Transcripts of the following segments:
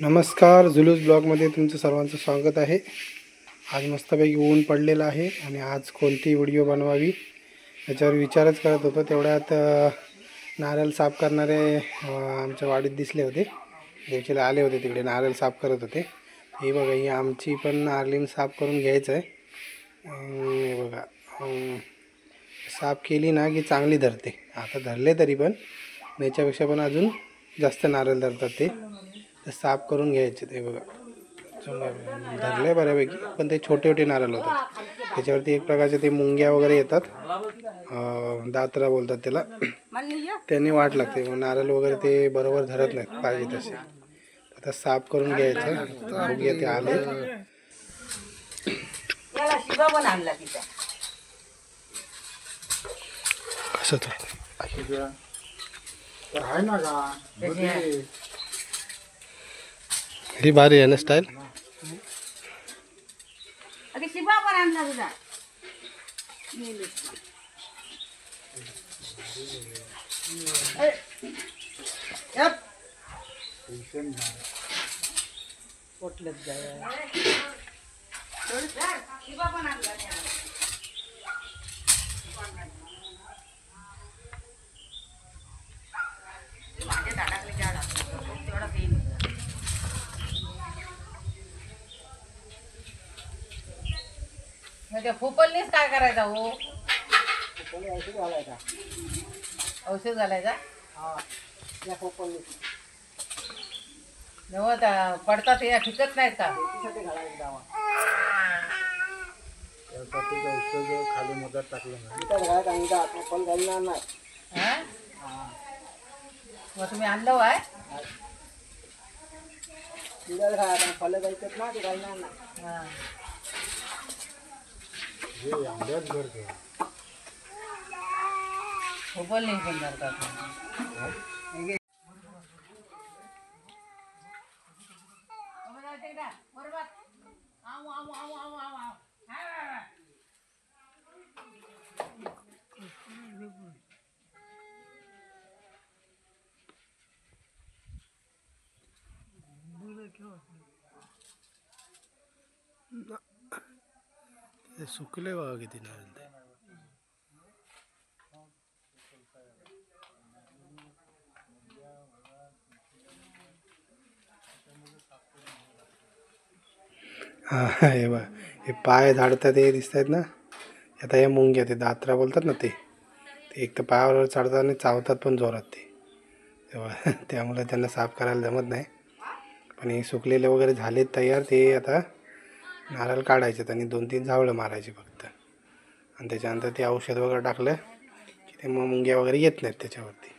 नमस्कार, जुलूस ब्लॉगमध्ये तुमचं सर्वांचं स्वागत आहे। आज मस्तपैकी ऊन पडलेलं आहे आणि आज कोणती व्हिडिओ बनवावी याच्यावर विचारच करत होतो। तेवढ्यात नारळ साफ करणारे आमच्या वाडीत दिसले होते। देवचीला आले होते, तिकडे नारळ साफ करत होते। हे बघा, ही आमची पण नारळीन साफ करून घ्यायचं आहे। हे बघा, साफ केली ना की चांगली धरते। आता धरले तरी पण याच्यापेक्षा पण अजून जास्त नारळ धरतात ते साफ करून घ्यायचे। ते बघा धरले बऱ्यापैकी, पण ते छोटे छोटे नारळ होतात। त्याच्यावरती एक प्रकारचे ते मुंग्या वगैरे येतात, दात्रा बोलतात त्याला, त्याने वाट लागते। मग नारळ वगैरे ते बरोबर धरत नाहीत पाहिजे तसे। आता साफ करून घ्यायचं। बघूया ते आले कसं तर आहे ना का। ही भारी आहे ना स्टाईल। अरे शिवा पण आणला तुझा शिवा पण आणला त्या फोपलनेच काय करायचा हो? औषध घालायचा। औषध घालायचा? हा, या फोपलने नव्हता पडतात, या ठिकत नाहीत का? त्याच्यासाठी घालायचं दावा। त्यासाठी औषध खाली मदत टाकलं ना, इथं घालायचं आणि इथं फोपल घालणार नाही। हा, मग तुम्ही आणलं आहे? तिला घालायचं, फलं घालतात ना, ते घालणार नाही। हा, फोपल नाही पण धरतात। ते सुकले बघा किती नारळ ते। हा, हे बघा, हे पाय झाडतात हे दिसत आहेत ना। आता हे मुंग्या, ते दात्रा बोलतात ना, ते एक तर पायावर चढतात आणि चावतात पण जोरात ते तेव्हा त्यामुळे त्यांना साफ करायला जमत नाही। पण हे सुकलेले वगैरे झाले तयार, ते आता नारळ काढायचे आणि 2-3 झावळं मारायचे फक्त। आणि त्याच्यानंतर ते औषध वगैरे टाकलं की ते मग मुंग्या वगैरे येत नाहीत त्याच्यावरती।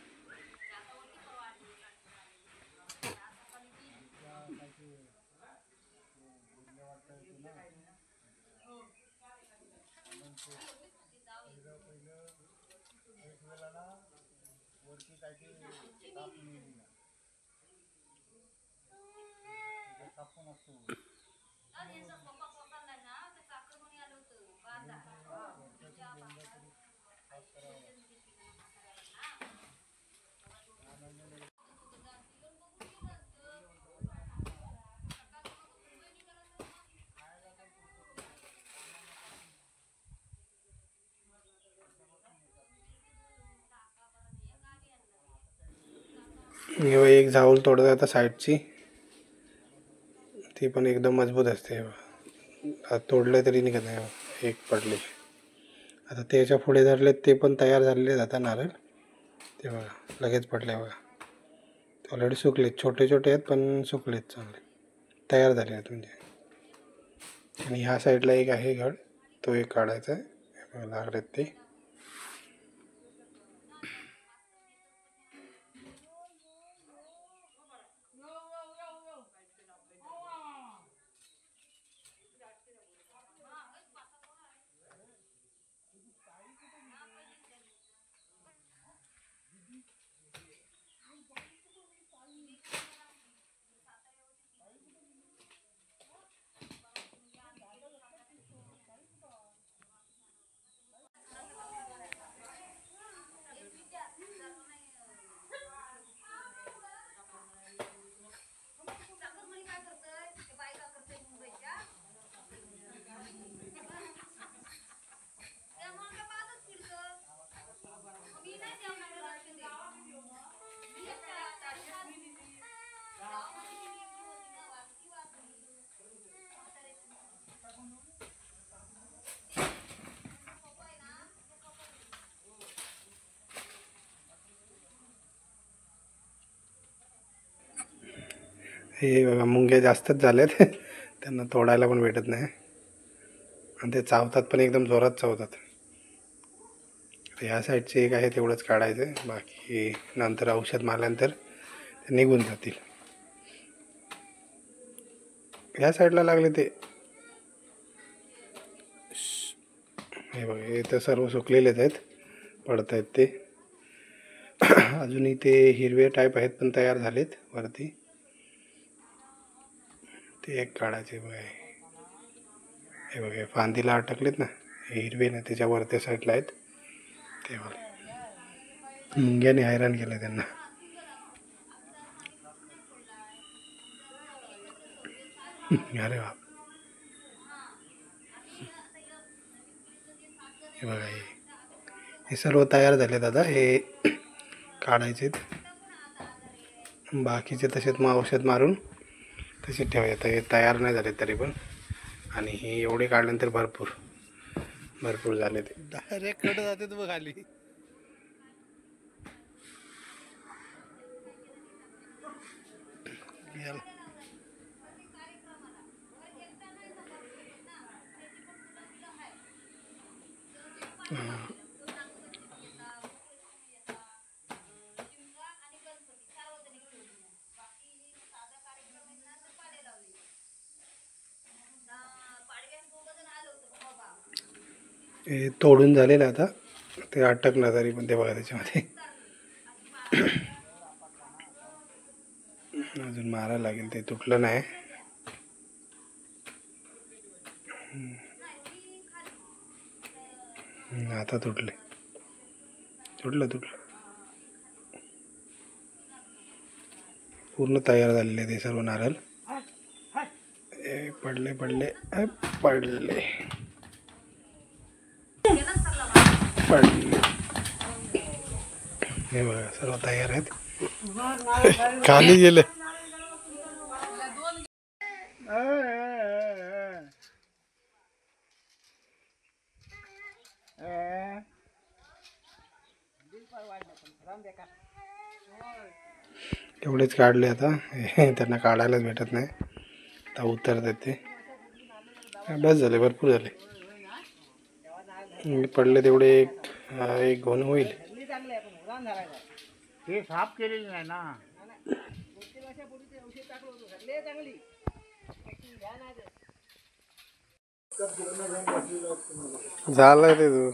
एक झावळ तोडत आता साईडची, ती पण एकदम मजबूत असते। तोडलं तरी निघत नाही, एक पडले। आता त्याच्या पुढे धरले ते पण तयार झालेले आता नारळ, ते बघा लगेच पडले बघा। ऑलरेडी सुकलेत, छोटे छोटे आहेत पण सुकलेत, चांगले तयार झाले आहेत म्हणजे। आणि ह्या साईडला एक आहे घड, तो एक काढायचा आहे, लागलेत ते। हे बघा मुंग्या जास्तच झाल्यात त्यांना तोडायला पण भेटत नाही आणि ते चावतात पण एकदम जोरात चावतात. ह्या साईडचे एक आहे तेवढंच काढायचं, बाकी नंतर औषध मारल्यानंतर ते निघून जातील. ह्या साईडला लागले ते, हे बघा हे तर सर्व सुकलेलेच आहेत, पडत आहेत ते. अजूनही ते हिरवे टाईप आहेत पण तयार झालेत वरती, ते एक काढायचे बघा. हे बघा फांदीला अटकलेत ना, हे हिरवे ना त्याच्या वरच्या साईडला आहेत ते बघा. मुंग्याने हैराण केलं त्यांना. अरे बाप, हे बघा हे सर्व तयार झाले दादा, हे काढायचे. बाकीचे तसेच मग औषध मारून तसे ठेवायचे. हे तयार नाही झाले तरी पण, आणि हे एवढे काढल्यानंतर भरपूर झाले. ते डायरेक्ट कट जाते बघ खाली. हे तोडून झालेलं आता, ते अटकलं तरी पण ते बघा त्याच्यामध्ये. अजून मारायला लागेल, ते तुटलं नाही. आता तुटलं. पूर्ण तयार झालेले ते सर्व नारळ. पडले पडले पडले. हे बघा सर्व तयार आहेत, खाली गेले. एवढेच काढले आता, त्यांना काढायलाच भेटत नाही, आता उतरतात ते. बस झाले, भरपूर झाले. पडले तेवढे एक घोण होईल. ते साफ केलेली नाही ना. झालंय ते तू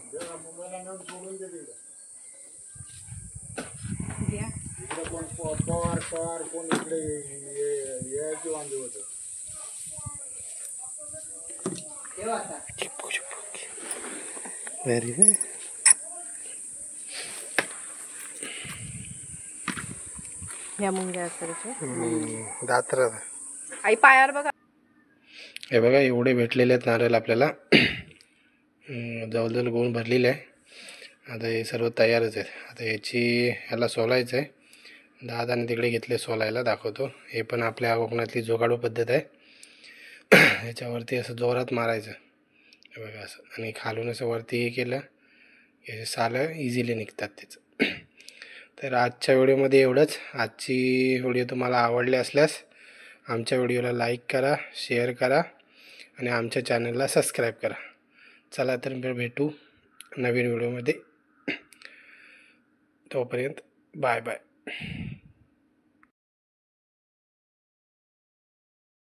कोण इकडे यायची वांदे होत. Very good. ह्या मुंग्या असतात दात्र. आई पायावर बघा. हे बघा एवढे भेटलेले आहेत नारळ आपल्याला. जवळजवळ गोण भरलेले आहे. आता हे सर्व तयारच आहेत. आता ह्याला सोलायचं आहे. दादाने तिकडे घेतले सोलायला, दाखवतो. हे पण आपल्या कोकणातली जोगाडू पद्धत आहे. ह्याच्यावरती असं जोरात मारायचं, हे बघा असं, आणि खालून असं वरती हे केलं हे सालं इझिली निघतात त्याचं. तर आजच्या व्हिडिओमध्ये एवढंच. आजची व्हिडिओ तुम्हाला आवडली असल्यास आमच्या व्हिडिओला लाईक करा, शेअर करा आणि आमच्या चॅनलला सबस्क्राईब करा. चला तर भेटू नवीन व्हिडिओमध्ये. तोपर्यंत बाय बाय.